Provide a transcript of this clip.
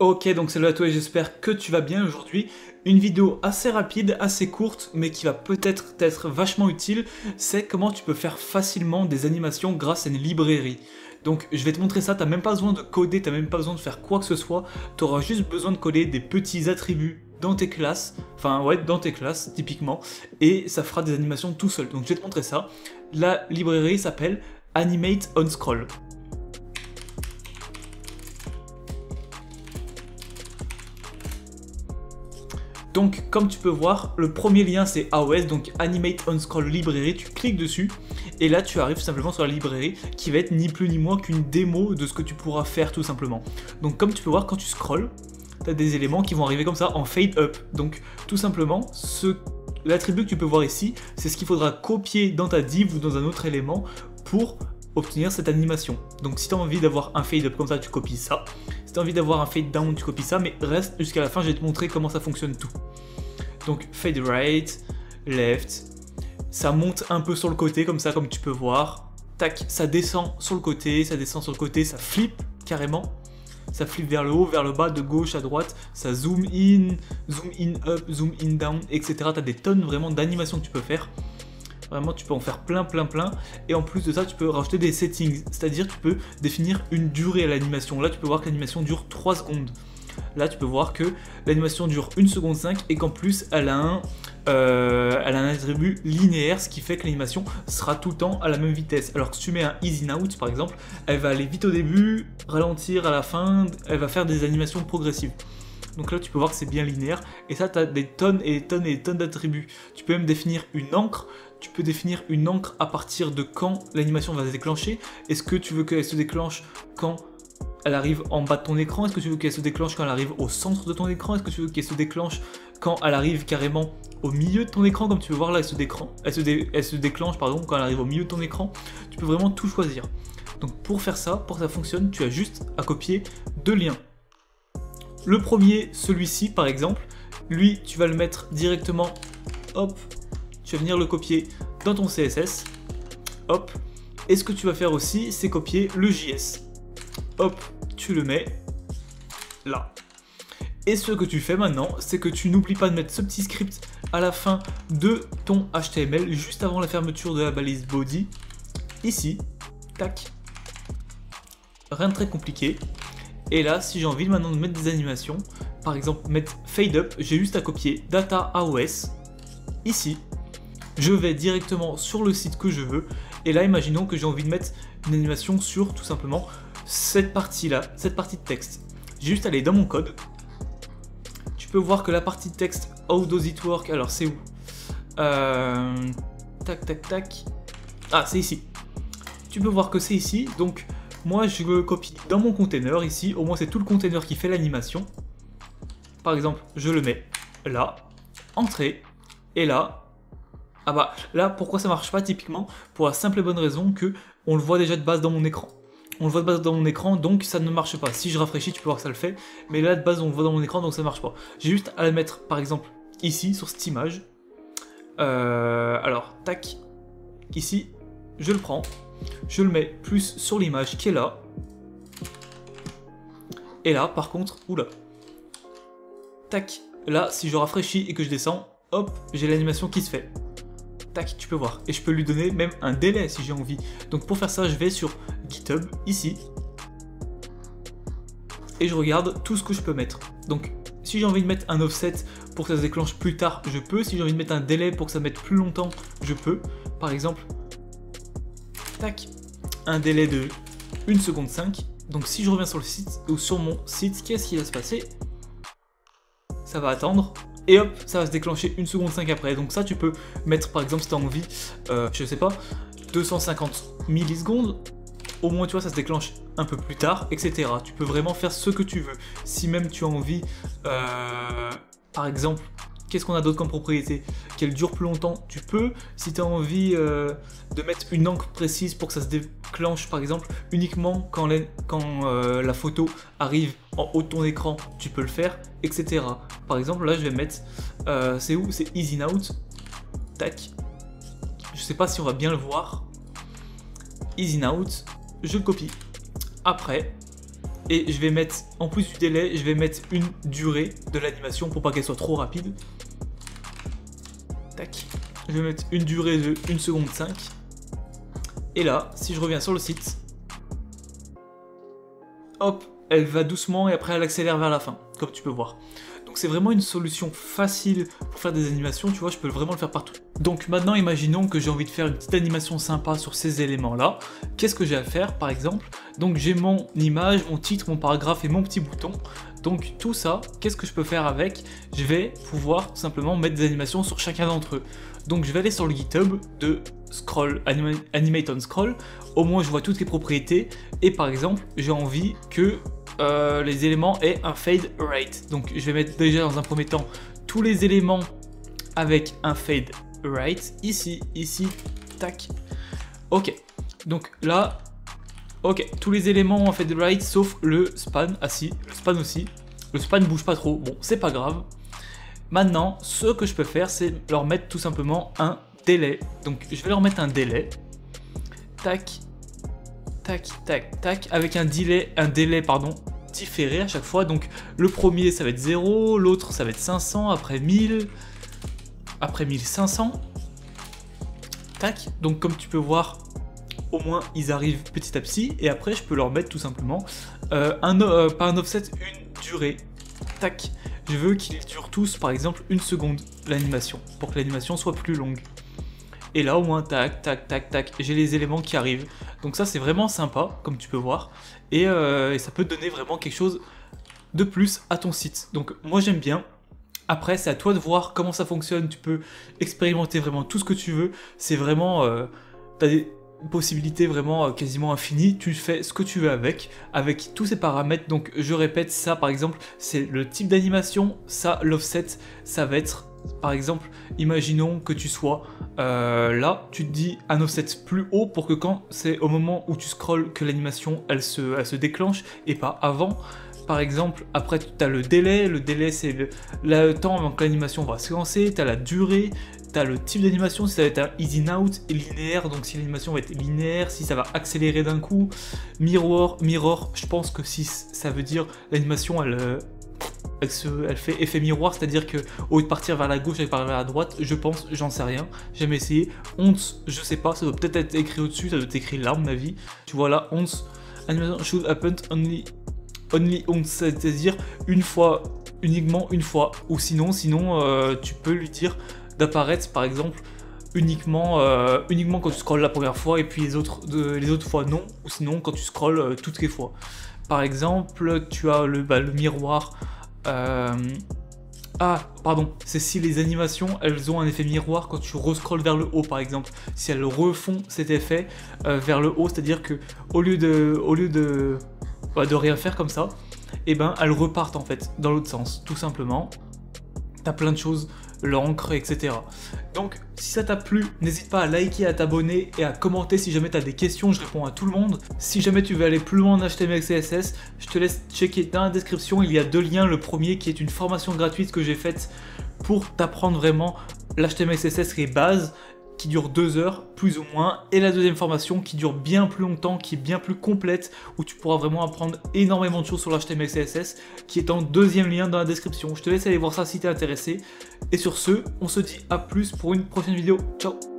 Ok, donc salut à toi et j'espère que tu vas bien aujourd'hui. Une vidéo assez rapide, assez courte, mais qui va peut-être t'être vachement utile, c'est comment tu peux faire facilement des animations grâce à une librairie. Donc je vais te montrer ça, t'as même pas besoin de coder, t'as même pas besoin de faire quoi que ce soit, t'auras juste besoin de coller des petits attributs dans tes classes, enfin ouais, dans tes classes typiquement, et ça fera des animations tout seul. Donc je vais te montrer ça. La librairie s'appelle Animate on Scroll. Donc comme tu peux voir, le premier lien c'est AOS, donc Animate on Scroll Librairie, tu cliques dessus et là tu arrives simplement sur la librairie qui va être ni plus ni moins qu'une démo de ce que tu pourras faire tout simplement. Donc comme tu peux voir, quand tu scrolls, tu as des éléments qui vont arriver comme ça en fade up. Donc tout simplement, l'attribut que tu peux voir ici, c'est ce qu'il faudra copier dans ta div ou dans un autre élément pour obtenir cette animation. Donc si tu as envie d'avoir un fade up comme ça, tu copies ça. Si tu as envie d'avoir un fade down, tu copies ça, mais reste jusqu'à la fin, je vais te montrer comment ça fonctionne tout. Donc fade right, left, ça monte un peu sur le côté comme ça, comme tu peux voir. Tac, ça descend sur le côté, ça descend sur le côté, ça flippe carrément. Ça flippe vers le haut, vers le bas, de gauche à droite, ça zoom in up, zoom in down, etc. Tu as des tonnes vraiment d'animations que tu peux faire. Vraiment, tu peux en faire plein. Et en plus de ça, tu peux rajouter des settings. C'est-à-dire, tu peux définir une durée à l'animation. Là, tu peux voir que l'animation dure 3 secondes. Là, tu peux voir que l'animation dure 1 seconde 5 et qu'en plus, elle a un attribut linéaire, ce qui fait que l'animation sera tout le temps à la même vitesse. Alors que si tu mets un easy out, par exemple, elle va aller vite au début, ralentir à la fin, elle va faire des animations progressives. Donc là, tu peux voir que c'est bien linéaire. Et ça, tu as des tonnes et des tonnes d'attributs. Tu peux même définir une encre. Tu peux définir une encre à partir de quand l'animation va se déclencher. Est-ce que tu veux qu'elle se déclenche quand elle arrive en bas de ton écran? Est-ce que tu veux qu'elle se déclenche quand elle arrive au centre de ton écran? Est-ce que tu veux qu'elle se déclenche quand elle arrive carrément au milieu de ton écran? Comme tu peux voir là, elle se déclenche pardon, quand elle arrive au milieu de ton écran. Tu peux vraiment tout choisir. Donc pour faire ça, pour que ça fonctionne, tu as juste à copier 2 liens. Le premier, celui-ci par exemple, lui tu vas le mettre directement, hop, tu vas venir le copier dans ton CSS, hop, et ce que tu vas faire aussi, c'est copier le JS, hop, tu le mets là. Et ce que tu fais maintenant, c'est que tu n'oublies pas de mettre ce petit script à la fin de ton HTML, juste avant la fermeture de la balise body, ici, tac, rien de très compliqué. Et là, si j'ai envie maintenant de mettre des animations, par exemple mettre fade up, j'ai juste à copier data AOS, ici, je vais directement sur le site que je veux, et là imaginons que j'ai envie de mettre une animation sur tout simplement cette partie là, cette partie de texte. J'ai juste à aller dans mon code, tu peux voir que la partie de texte, how does it work, alors c'est où? Tac, ah c'est ici, tu peux voir que c'est ici, donc moi je le copie dans mon container ici, au moins c'est tout le container qui fait l'animation. Par exemple, je le mets là, entrée, et là, ah bah là pourquoi ça marche pas typiquement? Pour la simple et bonne raison que on le voit déjà de base dans mon écran. On le voit de base dans mon écran, donc ça ne marche pas. Si je rafraîchis, tu peux voir que ça le fait, mais là de base on le voit dans mon écran, donc ça ne marche pas. J'ai juste à le mettre par exemple ici, sur cette image. Alors, tac, ici, je le prends. Je le mets plus sur l'image qui est là. Et là, par contre, oula. Tac, là, si je rafraîchis et que je descends, hop, j'ai l'animation qui se fait. Tac, tu peux voir. Et je peux lui donner même un délai si j'ai envie. Donc pour faire ça, je vais sur GitHub, ici. Et je regarde tout ce que je peux mettre. Donc, si j'ai envie de mettre un offset pour que ça se déclenche plus tard, je peux. Si j'ai envie de mettre un délai pour que ça mette plus longtemps, je peux. Par exemple, tac, un délai de 1 seconde 5. Donc si je reviens sur le site ou sur mon site, qu'est-ce qui va se passer? Ça va attendre et hop, ça va se déclencher 1 seconde 5 après. Donc ça tu peux mettre par exemple si tu as envie, je sais pas, 250 millisecondes. Au moins tu vois ça se déclenche un peu plus tard, etc. Tu peux vraiment faire ce que tu veux. Si même tu as envie, par exemple, qu'est-ce qu'on a d'autre comme propriété? Qu'elle dure plus longtemps, tu peux. Si tu as envie de mettre une encre précise pour que ça se déclenche, par exemple, uniquement quand la photo arrive en haut de ton écran, tu peux le faire, etc. Par exemple, là, je vais mettre... c'est où? C'est easy out. Tac. Je sais pas si on va bien le voir. Easy out. Je le copie. Après. et je vais mettre, en plus du délai, je vais mettre une durée de l'animation pour pas qu'elle soit trop rapide. Tac. Je vais mettre une durée de 1 seconde 5. Et là, si je reviens sur le site, hop, elle va doucement et après elle accélère vers la fin, comme tu peux voir. Donc c'est vraiment une solution facile pour faire des animations, tu vois, je peux vraiment le faire partout. Donc maintenant, imaginons que j'ai envie de faire une petite animation sympa sur ces éléments-là. Qu'est-ce que j'ai à faire, par exemple? Donc j'ai mon image, mon titre, mon paragraphe et mon petit bouton. Donc tout ça, qu'est-ce que je peux faire avec? Je vais pouvoir tout simplement mettre des animations sur chacun d'entre eux. Donc je vais aller sur le GitHub de Scroll, Animate on Scroll. Au moins je vois toutes les propriétés. Et par exemple, j'ai envie que les éléments aient un fade right. Donc je vais mettre déjà dans un premier temps tous les éléments avec un fade right. Ici, tac. Ok. Donc là, ok, tous les éléments en fade right sauf le span. Ah si, le span aussi. Le span ne bouge pas trop. Bon, c'est pas grave. Maintenant, ce que je peux faire, c'est leur mettre tout simplement un délai. Donc je vais leur mettre un délai. Tac. Tac, tac, tac, avec un délai différé à chaque fois. Donc le premier ça va être 0, l'autre ça va être 500, après 1000, après 1500. Tac, donc comme tu peux voir, au moins ils arrivent petit à petit. Et après je peux leur mettre tout simplement pas un offset, une durée. Tac, je veux qu'ils durent tous par exemple 1 seconde l'animation, pour que l'animation soit plus longue. Et là au moins tac, tac, tac, tac, j'ai les éléments qui arrivent. Donc ça c'est vraiment sympa, comme tu peux voir. Et ça peut te donner vraiment quelque chose de plus à ton site. Donc moi j'aime bien. Après c'est à toi de voir comment ça fonctionne. Tu peux expérimenter vraiment tout ce que tu veux. C'est vraiment... t'as des possibilités vraiment quasiment infinies. Tu fais ce que tu veux avec tous ces paramètres. Donc je répète, ça par exemple, c'est le type d'animation. Ça, l'offset, ça va être... Par exemple, imaginons que tu sois là, tu te dis un offset plus haut pour que quand c'est au moment où tu scrolles que l'animation elle se déclenche et pas avant. Par exemple, après tu as le délai c'est le temps avant que l'animation va se lancer, tu as la durée, tu as le type d'animation, si ça va être un easy out et linéaire, donc si l'animation va être linéaire, si ça va accélérer d'un coup, mirror, je pense que si ça veut dire l'animation elle fait effet miroir, c'est-à-dire que au lieu de partir vers la gauche, elle part vers la droite, je pense, j'en sais rien, j'ai jamais essayé. Once, je sais pas, ça doit peut-être être écrit au-dessus, ça doit être écrit là, à mon avis. Tu vois là, once, animation should happen only once, c'est-à-dire une fois, uniquement une fois, ou sinon tu peux lui dire d'apparaître par exemple uniquement quand tu scrolles la première fois et puis les autres fois non, ou sinon quand tu scrolles toutes les fois. Par exemple, tu as le miroir. Ah, pardon, c'est si les animations elles ont un effet miroir quand tu rescrolles vers le haut par exemple. Si elles refont cet effet vers le haut, c'est-à-dire que au lieu de rien faire comme ça, et ben elles repartent en fait dans l'autre sens, tout simplement. T'as plein de choses, l'encre, etc. Donc si ça t'a plu, n'hésite pas à liker, à t'abonner et à commenter si jamais t'as des questions, je réponds à tout le monde. Si jamais tu veux aller plus loin en HTML CSS, je te laisse checker dans la description, il y a 2 liens. Le premier qui est une formation gratuite que j'ai faite pour t'apprendre vraiment l'HTML CSS qui est base, qui dure 2 heures plus ou moins, et la deuxième formation qui dure bien plus longtemps, qui est bien plus complète, où tu pourras vraiment apprendre énormément de choses sur l'HTML CSS, qui est en 2e lien dans la description. Je te laisse aller voir ça si t'es intéressé, et sur ce, on se dit à plus pour une prochaine vidéo. Ciao.